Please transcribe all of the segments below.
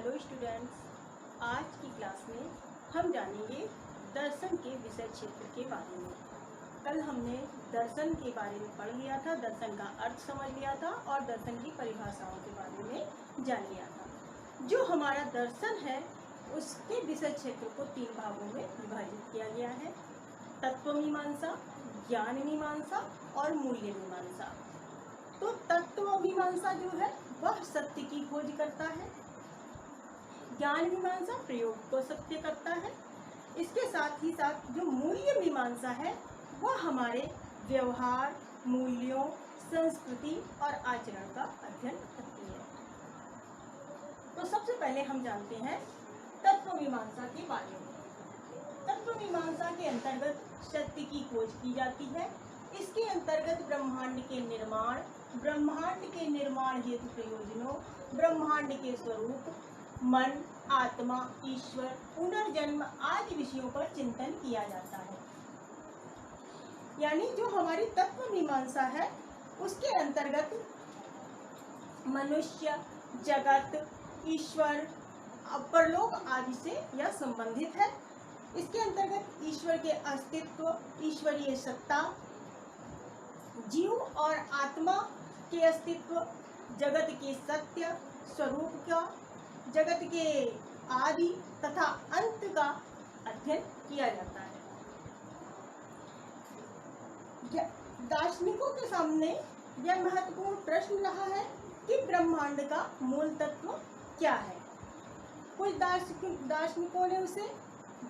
Hello students, आज की class में हम जानेंगे दर्शन के विषय क्षेत्र के बारे में। कल हमने दर्शन के बारे में पढ़ लिया था, दर्शन का अर्थ समझ लिया था और दर्शन की परिभाषाओं के बारे में जान लिया था। जो हमारा दर्शन है उसके विषय क्षेत्र को 3 भागों में विभाजित किया गया है: तत्व मीमांसा, ज्ञान मीमांसा और मूल्य मीमांसा। तो तत्व मीमांसा जो है वह सत्य की खोज करता है, ज्ञान मीमांसा प्रयोग को सत्य करता है। इसके साथ ही साथ जो मूल्य मीमांसा है वह हमारे व्यवहार, मूल्यों, संस्कृति और आचरण का अध्ययन करती है। तो सबसे पहले हम जानते हैं तत्व मीमांसा के बारे में। तत्व मीमांसा के अंतर्गत सत्य की खोज की जाती है। इसके अंतर्गत ब्रह्मांड के निर्माण, ब्रह्मांड के निर्माण हेतु प्रयोजनों, ब्रह्मांड के स्वरूप, मन, आत्मा, ईश्वर, पुनर्जन्म आदि विषयों पर चिंतन किया जाता है। यानी जो हमारी तत्व मीमांसा है उसके अंतर्गत मनुष्य, जगत, ईश्वर, परलोक आदि से यह संबंधित है। इसके अंतर्गत ईश्वर के अस्तित्व, ईश्वरीय सत्ता, जीव और आत्मा के अस्तित्व, जगत के सत्य स्वरूप का, जगत के आदि तथा अंत का अध्ययन किया जाता है। दार्शनिकों के सामने यह महत्वपूर्ण प्रश्न रहा है कि ब्रह्मांड का मूल तत्व क्या है। कुछ दार्शनिकों ने उसे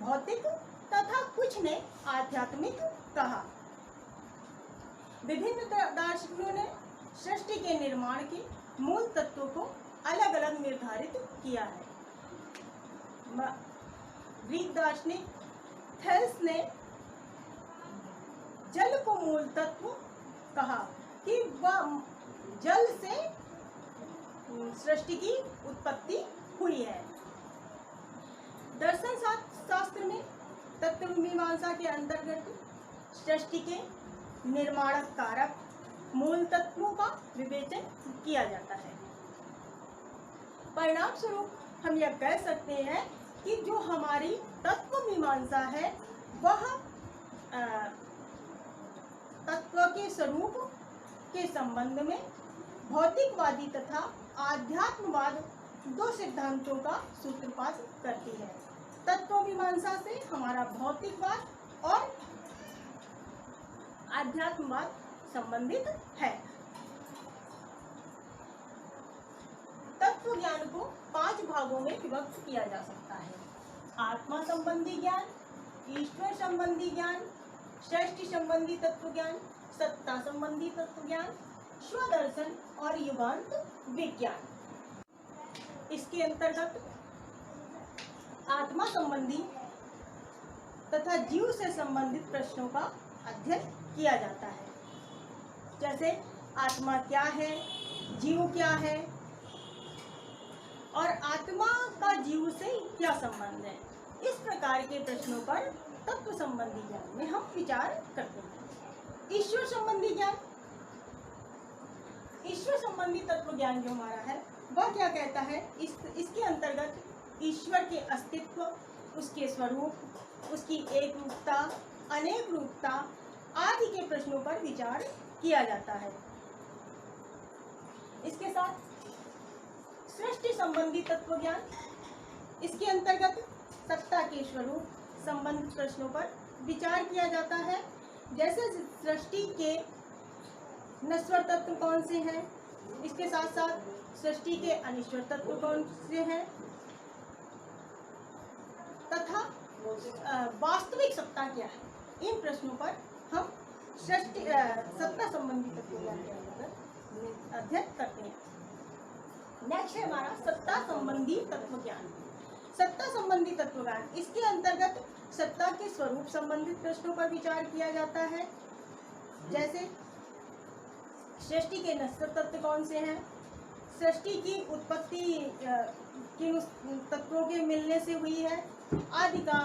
भौतिक तथा कुछ ने आध्यात्मिक कहा। विभिन्न दार्शनिकों ने सृष्टि के निर्माण के मूल तत्वों को अलग अलग निर्धारित किया है। ग्रीक दार्शनिक थेल्स ने जल को मूल तत्व कहा कि वह जल से सृष्टि की उत्पत्ति हुई है। दर्शन शास्त्र में तत्व मीमांसा के अंतर्गत सृष्टि के निर्माणक कारक मूल तत्वों का विवेचन किया जाता है। परिणाम स्वरूप हम यह कह सकते हैं कि जो हमारी तत्व मीमांसा है वह तत्व के स्वरूप के संबंध में भौतिकवादी तथा आध्यात्मवाद 2 सिद्धांतों का सूत्रपात करती है। तत्व मीमांसा से हमारा भौतिकवाद और आध्यात्मवाद संबंधित है। तत्व ज्ञान को 5 भागों में विभक्त किया जा सकता है: आत्मा संबंधी ज्ञान, ईश्वर संबंधी ज्ञान, सृष्टि संबंधी तत्व ज्ञान, सत्ता संबंधी तत्व ज्ञान, स्वदर्शन और युगांत विज्ञान। इसके अंतर्गत आत्मा संबंधी तथा जीव से संबंधित प्रश्नों का अध्ययन किया जाता है। जैसे आत्मा क्या है, जीव क्या है और आत्मा का जीव से क्या संबंध है। इस प्रकार के प्रश्नों पर तत्व संबंधी ज्ञान में हम विचार करते हैं। ईश्वर संबंधी ज्ञान, ईश्वर संबंधी तत्व ज्ञान जो हमारा है वह क्या कहता है। इसके अंतर्गत ईश्वर के अस्तित्व, उसके स्वरूप, उसकी एक रूपता, अनेक रूपता आदि के प्रश्नों पर विचार किया जाता है। इसके साथ सृष्टि संबंधी तत्व ज्ञान, इसके अंतर्गत सत्ता के स्वरूप संबंधित प्रश्नों पर विचार किया जाता है। जैसे सृष्टि के नश्वर तत्व कौन से हैं, इसके साथ साथ सृष्टि के अनिश्वर तत्व कौन से हैं तथा वास्तविक सत्ता क्या है। इन प्रश्नों पर हम सत्ता संबंधी तत्व ज्ञान के अंतर्गत अध्ययन करते हैं। नेक्स्ट है हमारा सत्ता संबंधी तत्व ज्ञान। सत्ता संबंधी तत्व ज्ञान, इसके अंतर्गत सत्ता के स्वरूप संबंधित प्रश्नों पर विचार किया जाता है। जैसे सृष्टि के नश्वर तत्व कौन से हैं, सृष्टि की उत्पत्ति किन तत्वों के मिलने से हुई है आदि का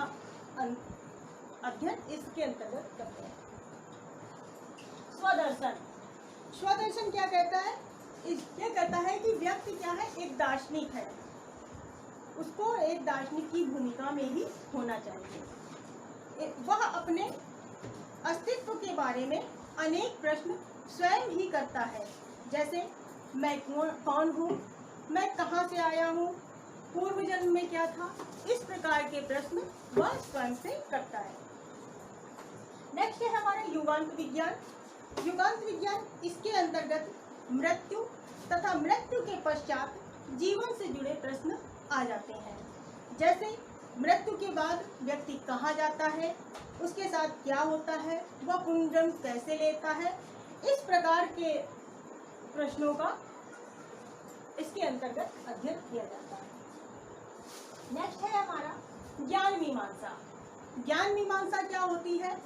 अध्ययन इसके अंतर्गत करते हैं। स्वदर्शन, स्वदर्शन क्या कहता है? ये कहता है कि व्यक्ति क्या है, एक दार्शनिक है। उसको एक दार्शनिक की भूमिका में ही होना चाहिए। वह अपने अस्तित्व के बारे में अनेक प्रश्न स्वयं ही करता है, जैसे मैं कौन हूँ, मैं कहाँ से आया हूँ, पूर्व जन्म में क्या था, इस प्रकार के प्रश्न वह स्वयं से करता है। नेक्स्ट है हमारा युगांत विज्ञान। युगांत विज्ञान, इसके अंतर्गत मृत्यु तथा मृत्यु के पश्चात जीवन से जुड़े प्रश्न आ जाते हैं, जैसे मृत्यु के बाद व्यक्ति कहाँ जाता है, उसके साथ क्या होता है, वह पुनर्जन्म कैसे लेता है, इस प्रकार के प्रश्नों का इसके अंतर्गत अध्ययन किया जाता है। नेक्स्ट है हमारा ज्ञान मीमांसा। ज्ञान मीमांसा क्या होती है?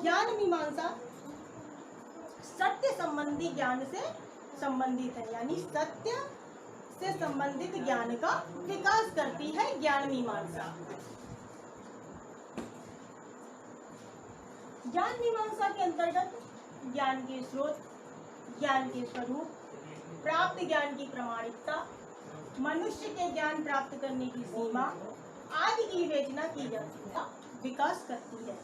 ज्ञान मीमांसा सत्य संबंधी ज्ञान से संबंधित है, यानी सत्य से संबंधित ज्ञान का विकास करती है ज्ञान मीमांसा। ज्ञान मीमांसा के अंतर्गत ज्ञान के स्रोत, ज्ञान के स्वरूप, प्राप्त ज्ञान की प्रामाणिकता, मनुष्य के ज्ञान प्राप्त करने की सीमा आदि की विवेचना की जाती है, विकास करती है।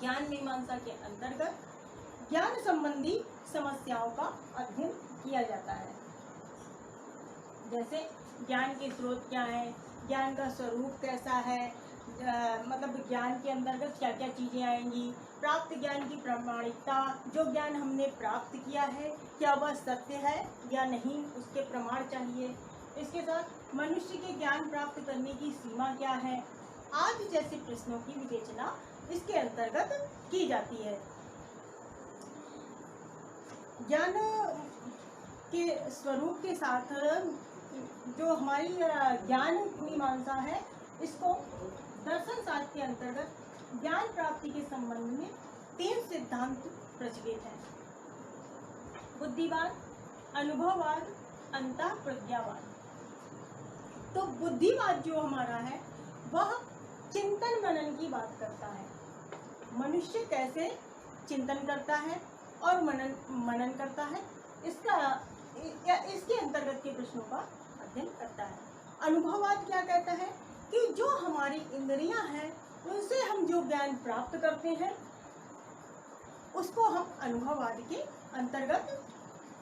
ज्ञान मीमांसा के अंतर्गत ज्ञान संबंधी समस्याओं का अध्ययन किया जाता है, जैसे ज्ञान के स्रोत क्या है, ज्ञान का स्वरूप कैसा है, मतलब ज्ञान के अंतर्गत क्या क्या चीज़ें आएंगी, प्राप्त ज्ञान की प्रामाणिकता, जो ज्ञान हमने प्राप्त किया है क्या वह सत्य है या नहीं, उसके प्रमाण चाहिए। इसके साथ मनुष्य के ज्ञान प्राप्त करने की सीमा क्या है, आदि जैसे प्रश्नों की विवेचना इसके अंतर्गत की जाती है। ज्ञान के स्वरूप के साथ जो हमारी ज्ञान मीमांसा है, इसको दर्शन शास्त्र के अंतर्गत ज्ञान प्राप्ति के संबंध में 3 सिद्धांत प्रचलित हैं: बुद्धिवाद, अनुभववाद, अंतःप्रज्ञावाद। तो बुद्धिवाद जो हमारा है वह चिंतन मनन की बात करता है, मनुष्य कैसे चिंतन करता है और मनन करता है, इसके अंतर्गत के प्रश्नों का अध्ययन करता है। अनुभववाद क्या कहता है कि जो हमारी इंद्रियां हैं उनसे हम जो ज्ञान प्राप्त करते हैं उसको हम अनुभववाद के अंतर्गत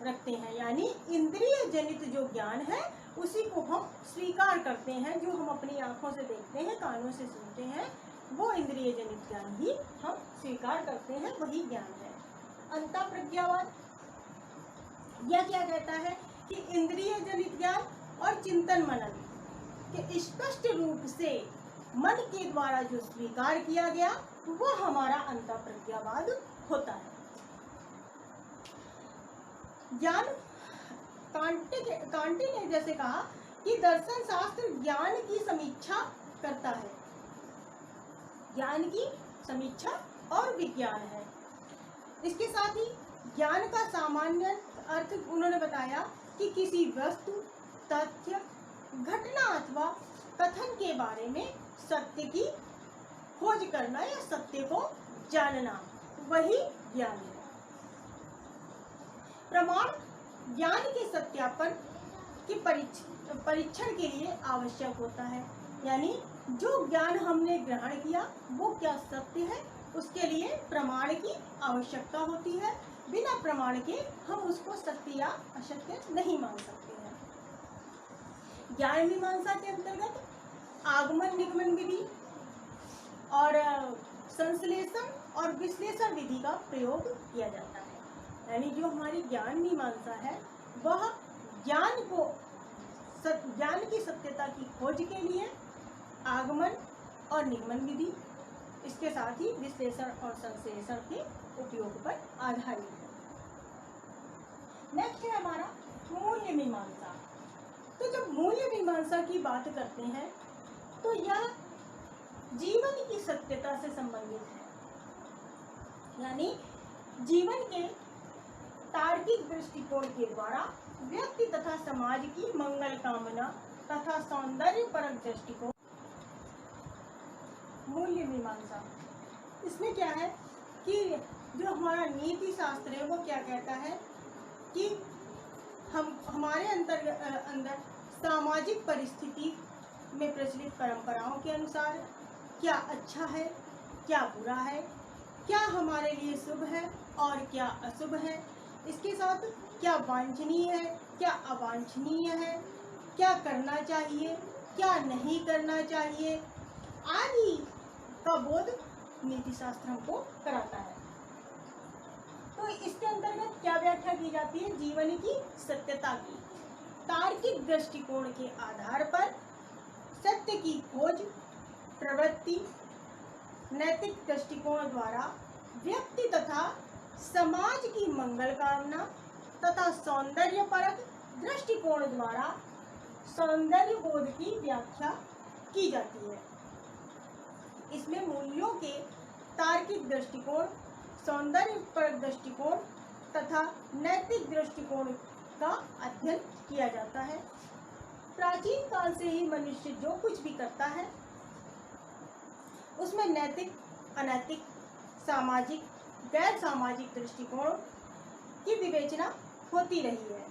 रखते हैं, यानी इंद्रिय जनित जो ज्ञान है उसी को हम स्वीकार करते हैं, जो हम अपनी आंखों से देखते हैं, कानों से सुनते हैं, वो इंद्रिय जनित ज्ञान ही हम स्वीकार करते हैं, वही ज्ञान है। अंतःप्रज्ञावाद यह क्या कहता है कि इंद्रिय जनित ज्ञान और चिंतन मनन के स्पष्ट रूप से मन के द्वारा जो स्वीकार किया गया वह हमारा अंतःप्रज्ञावाद होता है। ज्ञान कांटे ने जैसे कहा कि दर्शन शास्त्र ज्ञान की समीक्षा करता है, ज्ञान की समीक्षा और विज्ञान है। इसके साथ ही ज्ञान का सामान्य अर्थ उन्होंने बताया कि किसी वस्तु, तथ्य, घटना अथवा कथन के बारे में सत्य की खोज करना या सत्य को जानना, वही ज्ञान है। प्रमाण ज्ञान के सत्यापन के परीक्षण के लिए आवश्यक होता है, यानी जो ज्ञान हमने ग्रहण किया वो क्या सत्य है, उसके लिए प्रमाण की आवश्यकता होती है। बिना प्रमाण के हम उसको सत्य या असत्य नहीं मान सकते हैं। ज्ञान मीमांसा के अंतर्गत आगमन निगमन विधि और संश्लेषण और विश्लेषण विधि का प्रयोग किया जाता है, यानी जो हमारी ज्ञान मीमांसा है वह ज्ञान की सत्यता की खोज के लिए आगमन और निगमन विधि, इसके साथ ही विश्लेषण और संश्लेषण के उपयोग पर आधारित है। नेक्स्ट है हमारा मूल्य मीमांसा। तो जब मूल्य मीमांसा की बात करते हैं तो यह जीवन की सत्यता से संबंधित है, यानी जीवन के तार्किक दृष्टिकोण के द्वारा व्यक्ति तथा समाज की मंगल कामना तथा सौंदर्य परक दृष्टिकोण मूल्य मीमांसा। इसमें क्या है कि जो हमारा नीति शास्त्र है वो क्या कहता है कि हम हमारे अंदर सामाजिक परिस्थिति में प्रचलित परंपराओं के अनुसार क्या अच्छा है, क्या बुरा है, क्या हमारे लिए शुभ है और क्या अशुभ है, इसके साथ क्या वांछनीय है, क्या अवांछनीय है, क्या करना चाहिए, क्या नहीं करना चाहिए आदि का बोध नीति शास्त्र हमको कराता है। तो इसके अंतर्गत क्या व्याख्या की जाती है? जीवन की सत्यता की तार्किक दृष्टिकोण के आधार पर सत्य की खोज, प्रवृत्ति, नैतिक दृष्टिकोण द्वारा व्यक्ति तथा समाज की मंगल कामना तथा सौंदर्यपरक दृष्टिकोण द्वारा सौंदर्य बोध की व्याख्या की जाती है। इसमें मूल्यों के तार्किक दृष्टिकोण, सौंदर्यपरक दृष्टिकोण तथा नैतिक दृष्टिकोण का अध्ययन किया जाता है। प्राचीन काल से ही मनुष्य जो कुछ भी करता है उसमें नैतिक, अनैतिक, सामाजिक, गैर सामाजिक दृष्टिकोण की विवेचना होती रही है।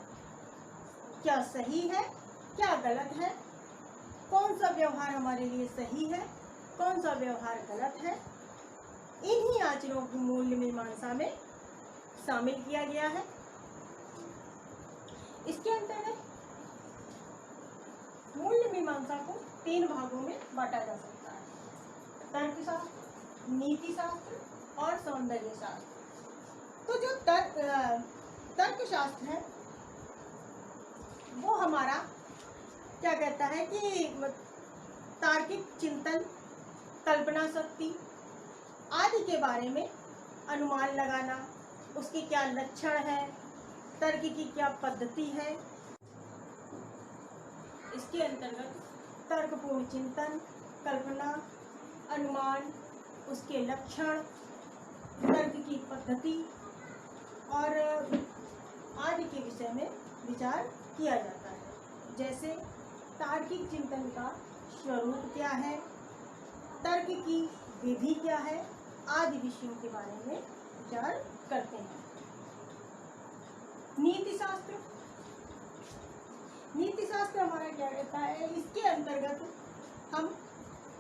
क्या सही है, क्या गलत है, कौन सा व्यवहार हमारे लिए सही है, कौन सा व्यवहार गलत है, इन्हीं आचरणों की मूल्य मीमांसा में शामिल किया गया है। इसके अंतर्गत मूल्य मीमांसा को 3 भागों में बांटा जा सकता है: तर्कशास्त्र, नीति शास्त्र और सौंदर्य शास्त्र। तो जो तर्कशास्त्र है वो हमारा क्या कहता है कि तार्किक चिंतन, कल्पना शक्ति आदि के बारे में अनुमान लगाना, उसके क्या लक्षण है, तर्क की क्या पद्धति है, इसके अंतर्गत तर्कपूर्ण चिंतन, कल्पना, अनुमान, उसके लक्षण, तर्क की पद्धति और आदि के विषय में विचार किया जाता है। जैसे तार्किक चिंतन का स्वरूप क्या है, तर्क की विधि क्या है आदि विषयों के बारे में विचार करते हैं। नीति शास्त्र हमारा क्या कहता है? इसके अंतर्गत हम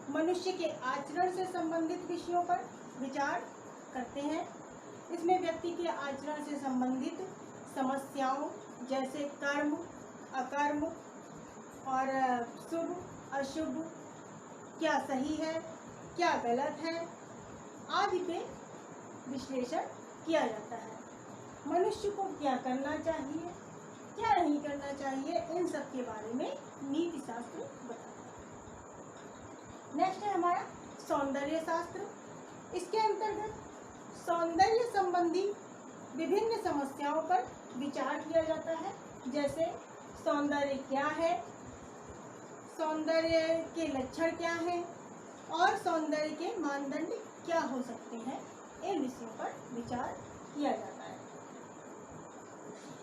मनुष्य के आचरण से संबंधित विषयों पर विचार करते हैं। इसमें व्यक्ति के आचरण से संबंधित समस्याओं जैसे कर्म, अकर्म और शुभ अशुभ, क्या सही है, क्या गलत है आदि पे विश्लेषण किया जाता है। मनुष्य को क्या करना चाहिए, क्या नहीं करना चाहिए, इन सब के बारे में नीति शास्त्र बताता है। नेक्स्ट है हमारा सौंदर्य शास्त्र। इसके अंतर्गत सौंदर्य संबंधी विभिन्न समस्याओं पर विचार किया जाता है। जैसे सौंदर्य क्या है, सौंदर्य के लक्षण क्या हैं और सौंदर्य के मानदंड क्या हो सकते हैं, इन विषयों पर विचार किया जाता है।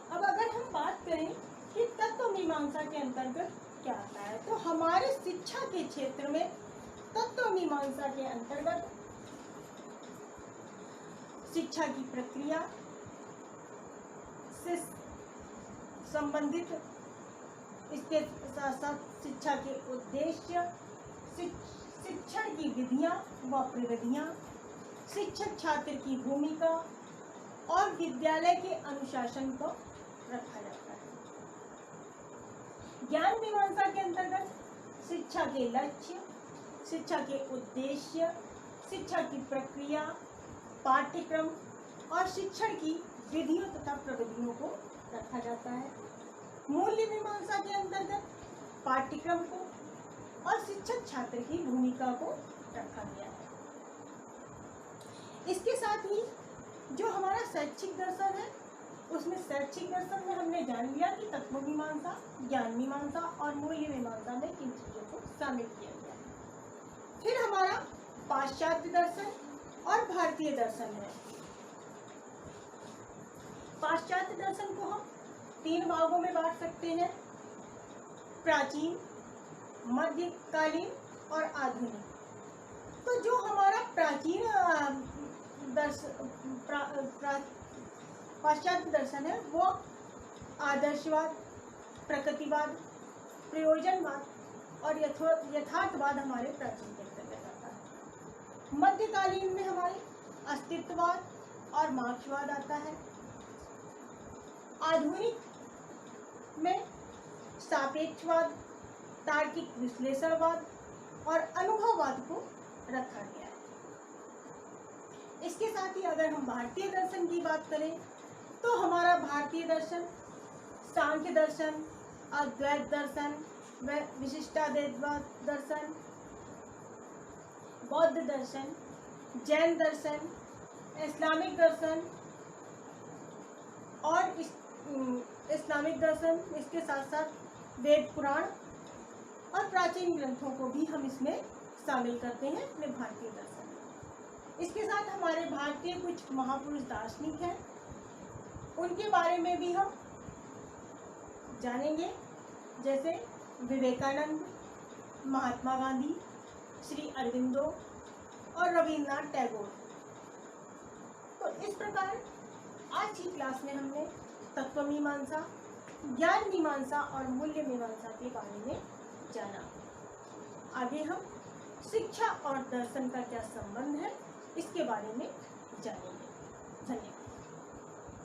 अब अगर हम बात करें कि तत्व मीमांसा के अंतर्गत क्या आता है, तो हमारे शिक्षा के क्षेत्र में तत्व मीमांसा के अंतर्गत शिक्षा की प्रक्रिया से संबंधित, इसके साथ साथ शिक्षा के उद्देश्य, शिक्षण की विधियां व प्रविधियां, शिक्षक छात्र की भूमिका और विद्यालय के अनुशासन को रखा जाता है। ज्ञान मीमांसा के अंतर्गत शिक्षा के लक्ष्य, शिक्षा के उद्देश्य, शिक्षा की प्रक्रिया, पाठ्यक्रम और शिक्षण की विधियों तथा प्रविधियों को रखा जाता है। मूल्य मीमांसा के अंतर्गत पाठ्यक्रम को और शिक्षक छात्र की भूमिका को रखा गया है। इसके साथ ही जो हमारा शैक्षिक दर्शन है, उसमें शैक्षिक दर्शन में हमने जान लिया कि तत्व मीमांसा, ज्ञान मीमांसा और मूल्य मीमांसा में किन चीजों को शामिल किया गया है। फिर हमारा पाश्चात्य दर्शन और भारतीय दर्शन है। पाश्चात्य दर्शन को हम 3 भागों में बांट सकते हैं: प्राचीन, मध्यकालीन और आधुनिक। तो जो हमारा प्राचीन पाश्चात्य दर्शन है वो आदर्शवाद, प्रकृतिवाद, प्रयोजनवाद और यथार्थवाद हमारे प्राचीन के अंतर्गत आता है। मध्यकालीन में हमारे अस्तित्ववाद और मार्क्सवाद आता है। आधुनिक में सापेक्षवाद, तार्किक विश्लेषणवाद और अनुभववाद को रखा गया है। इसके साथ ही अगर हम भारतीय दर्शन की बात करें तो हमारा भारतीय दर्शन सांख्य दर्शन, अद्वैत दर्शन, विशिष्टाद्वैतवाद दर्शन, बौद्ध दर्शन, जैन दर्शन, इस्लामिक दर्शन और इस्लामिक दर्शन, इसके साथ साथ वेद पुराण और प्राचीन ग्रंथों को भी हम इसमें शामिल करते हैं अपने भारतीय दर्शन में। इसके साथ हमारे भारतीय कुछ महापुरुष दार्शनिक हैं, उनके बारे में भी हम जानेंगे, जैसे विवेकानंद, महात्मा गांधी, श्री अरविंदो और रविन्द्रनाथ टैगोर। तो इस प्रकार आज की क्लास में हमने तत्व मीमांसा, ज्ञान मीमांसा और मूल्य मीमांसा के बारे में जाना। आगे हम शिक्षा और दर्शन का क्या संबंध है इसके बारे में जानेंगे। धन्यवाद।